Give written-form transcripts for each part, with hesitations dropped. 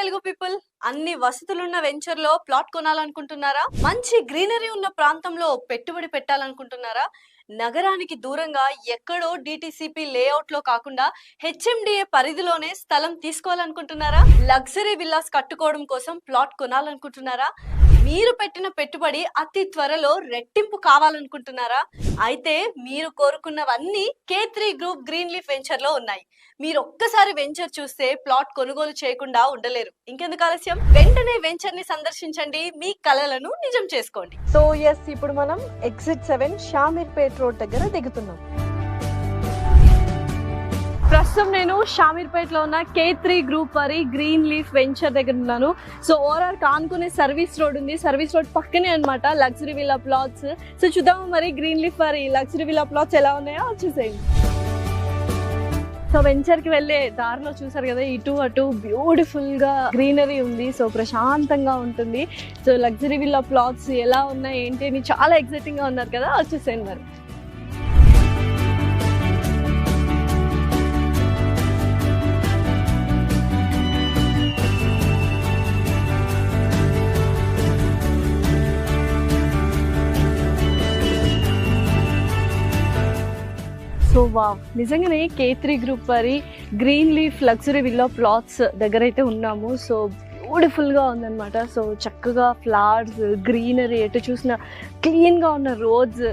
Telugu people, అన్ని వసతులున్న venture లో plot కొనాలనుకుంటున్నారా? మంచి గ్రీనరీ ఉన్న ప్రాంతంలో పెట్టుబడి పెట్టాలనుకుంటున్నారా? నగరానికి దూరంగా ఎక్కడో డిటిసిపి లేఅవుట్ లో కాకుండా హెచ్ఎండిఏ పరిధిలోనే స్థలం తీసుకోవాలనుకుంటున్నారా? లగ్జరీ విల్లాస్ కట్టుకోవడం కోసం ప్లాట్ కొనాలనుకుంటున్నారా? మీరు పెట్టిన పెట్టుబడి అతి త్వరలో రెట్టింపు కావాలనుకుంటున్నారా? అయితే మీరు కోరుకున్నవన్నీ K3 group green leaf venture లో ఉన్నాయి. మీరు ఒక్కసారి వెంచర్ చూస్తే ప్లాట్ కొనుగోలు చేయకుండా ఉండలేరు. ఇంకెందుకు ఆలస్యం, వెంటనే వెంచర్ ని సందర్శించండి, మీ కలలను నిజం చేసుకోండి. సో ఎస్, ఇప్పుడు మనం ఎగ్జిట్ 7 షామీర్పేట్ రోడ్ దగ్గర దిగుతున్నాం. ప్రస్తుతం నేను షామీర్పేట్ లో ఉన్న K3 గ్రూప్ వారి గ్రీన్ లీఫ్ వెంచర్ దగ్గర ఉన్నాను. సో ఓఆర్ఆర్ కానుకునే సర్వీస్ రోడ్ ఉంది, సర్వీస్ రోడ్ పక్కనే అన్నమాట లగ్జరీ విల్లా ప్లాట్స్. సో చూద్దాము మరి గ్రీన్ లీఫ్ వారి లగ్జరీ విల్లా ప్లాట్స్ ఎలా ఉన్నాయో వచ్చేసేయండి. సో వెంచర్ కి వెళ్ళే దారిలో చూసారు కదా, ఇటు అటు బ్యూటిఫుల్ గా గ్రీనరీ ఉంది. సో ప్రశాంతంగా ఉంటుంది. సో లగ్జరీ విల్లా ప్లాట్స్ ఎలా ఉన్నాయి ఏంటి అని చాలా ఎక్సైటింగ్ గా ఉన్నారు కదా, వచ్చేసేయండి మరి. సో వావ్, నిజంగానే K3 గ్రూప్ వారి green leaf luxury villa plots దగ్గర అయితే ఉన్నాము. సో బ్యూటిఫుల్గా ఉందన్నమాట. సో చక్కగా ఫ్లవర్స్, గ్రీనరీ, ఎటు చూసిన క్లీన్గా ఉన్న రోడ్స్.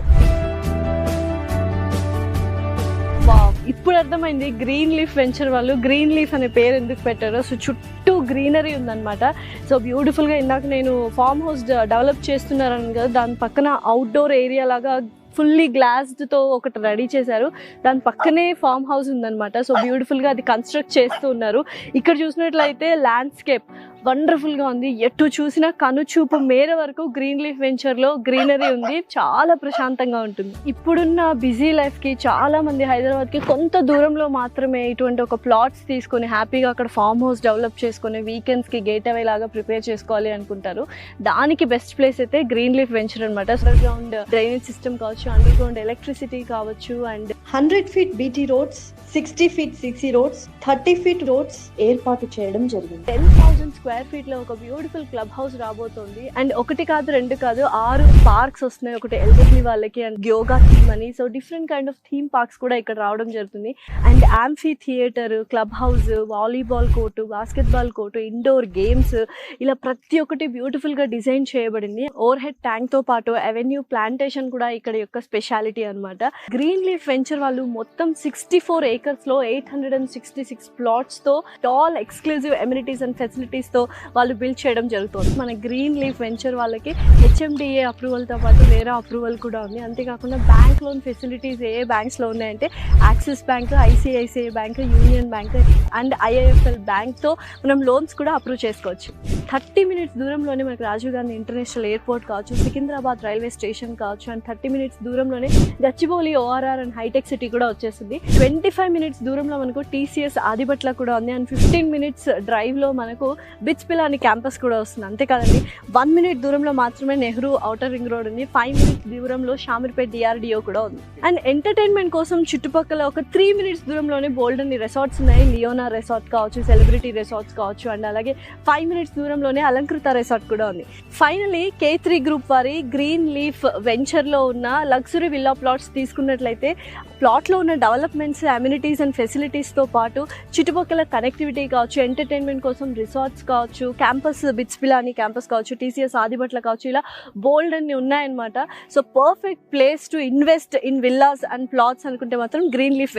వావ్, ఇప్పుడు అర్థమైంది గ్రీన్ లీఫ్ వెంచర్ వాళ్ళు గ్రీన్ లీఫ్ అనే పేరు ఎందుకు పెట్టారో. సో చుట్టూ గ్రీనరీ ఉందన్నమాట. సో బ్యూటిఫుల్గా ఇందాక నేను ఫామ్ హౌస్ డెవలప్ చేస్తున్నారని కదా, దాని పక్కన అవుట్డోర్ ఏరియా లాగా ఫుల్లీ గ్లాస్డ్తో ఒకటి రెడీ చేశారు. దాని పక్కనే ఫామ్ హౌస్ ఉందన్నమాట. సో బ్యూటిఫుల్గా అది కన్స్ట్రక్ట్ చేస్తూ ఉన్నారు. ఇక్కడ చూసినట్లయితే ల్యాండ్స్కేప్ వండర్ఫుల్గా ఉంది. ఎటు చూసినా కనుచూపు మేర వరకు గ్రీన్ లీఫ్ వెంచర్లో గ్రీనరీ ఉంది. చాలా ప్రశాంతంగా ఉంటుంది. ఇప్పుడున్న బిజీ లైఫ్కి చాలా మంది హైదరాబాద్కి కొంత దూరంలో మాత్రమే ఇటువంటి ఒక ప్లాట్స్ తీసుకొని హ్యాపీగా అక్కడ ఫామ్ హౌస్ డెవలప్ చేసుకొని వీకెండ్స్కి గేట్ అవే లాగా ప్రిపేర్ చేసుకోవాలి అనుకుంటారు. దానికి బెస్ట్ ప్లేస్ అయితే గ్రీన్ లీఫ్ వెంచర్ అనమాట. అండర్ గ్రౌండ్ డ్రైనేజ్ సిస్టమ్ కావచ్చు, అండర్ గ్రౌండ్ ఎలక్ట్రిసిటీ కావచ్చు, and 100 feet BT roads, 60 feet CC roads, 30 feet roads ఏర్పాటు చేయడం జరిగింది. 10,000 స్క్వేర్ ఫీట్ లో ఒక బ్యూటిఫుల్ క్లబ్ హౌస్ రాబోతోంది. అండ్ ఒకటి కాదు, రెండు కాదు, 6 పార్క్స్ వస్తున్నాయి. ఒకటి ఎల్డర్లీ వాళ్ళకి అండ్ యోగా థీమ్ అని. So different kind of theme parks కూడా ఇక్కడ రావడం జరుగుతుంది. And amphitheatre, club house, volleyball court, basketball court, indoor games, ఇలా ప్రతి ఒక్కటి బ్యూటిఫుల్ గా డిజైన్ చేయబడింది. ఓవర్ హెడ్ ట్యాంక్ తో పాటు అవెన్యూ ప్లాంటేషన్ కూడా ఇక్కడ యొక్క స్పెషాలిటీ అనమాట. గ్రీన్ లీఫ్ వెంచర్ వాళ్ళు మొత్తం 64 acres లో 866 ప్లాట్స్ తో tall exclusive amenities and facilities తో వాళ్ళు బిల్డ్ చేయడం జరుగుతుంది. మన గ్రీన్ లీఫ్ వెంచర్ వాళ్ళకి హెచ్ఎండిఏ అప్రూవల్ తో పాటు వేరే అప్రూవల్ కూడా ఉంది. అంతేకాకుండా బ్యాంక్ లోన్ ఫెసిలిటీస్ ఏ బ్యాంక్స్ లో ఉన్నాయంటే axis bank, ICICI bank, union bank and IIFL bank తో మనం లోన్స్ కూడా అప్రూవ్ చేసుకోవచ్చు. 30 minutes దూరంలోనే మనకు రాజీవ్ గాంధీ ఇంటర్నేషనల్ ఎయిర్పోర్ట్ కావచ్చు, సికింద్రాబాద్ రైల్వే స్టేషన్ కావచ్చు, అండ్ 30 minutes దూరంలోనే Gachibowli ORR and Hitech City కూడా వచ్చేసింది. 25 minutes దూరంలో మనకు TCS ఆదిబట్ల కూడా ఉంది. అండ్ 15 minutes డ్రైవ్ లో మనకు బిచ్పిలా అని క్యాంపస్ కూడా వస్తుంది. అంతేకాదండి, 1 minute దూరంలో మాత్రమే నెహ్రూ ఔటర్ రింగ్ రోడ్ ఉంది. 5 minutes దూరంలో షామీర్పేట్ DRDO కూడా ఉంది. అండ్ ఎంటర్టైన్మెంట్ కోసం చుట్టుపక్కల ఒక 3 minutes దూరంలోనే బోల్డ్ అని రిసార్ట్స్ ఉన్నాయి. లియోనా రిసార్ట్ కావచ్చు, సెలబ్రిటీ రిసార్ట్స్ కావచ్చు, అండ్ అలాగే 5 minutes దూరంలోనే అలంకృత రిసార్ట్ కూడా ఉంది. ఫైనలీ K3 గ్రూప్ వారి గ్రీన్ లీఫ్ వెంచర్ లో ఉన్న లగ్జరీ విల్లా ప్లాట్స్ తీసుకున్నట్లయితే ప్లాట్లో ఉన్న డెవలప్మెంట్స్, అమ్యూనిటీస్ అండ్ ఫెసిలిటీస్తో పాటు చుట్టుపక్కల కనెక్టివిటీ కావచ్చు, ఎంటర్టైన్మెంట్ కోసం రిసార్ట్స్ కావచ్చు, క్యాంపస్ బిట్స్పిలా అని క్యాంపస్ కావచ్చు, TCS ఆదిబట్ల కావచ్చు, ఇలా బోల్డ్ అన్ని ఉన్నాయన్నమాట. So perfect place to invest in villas and plots అనుకుంటే మాత్రం గ్రీన్ లీఫ్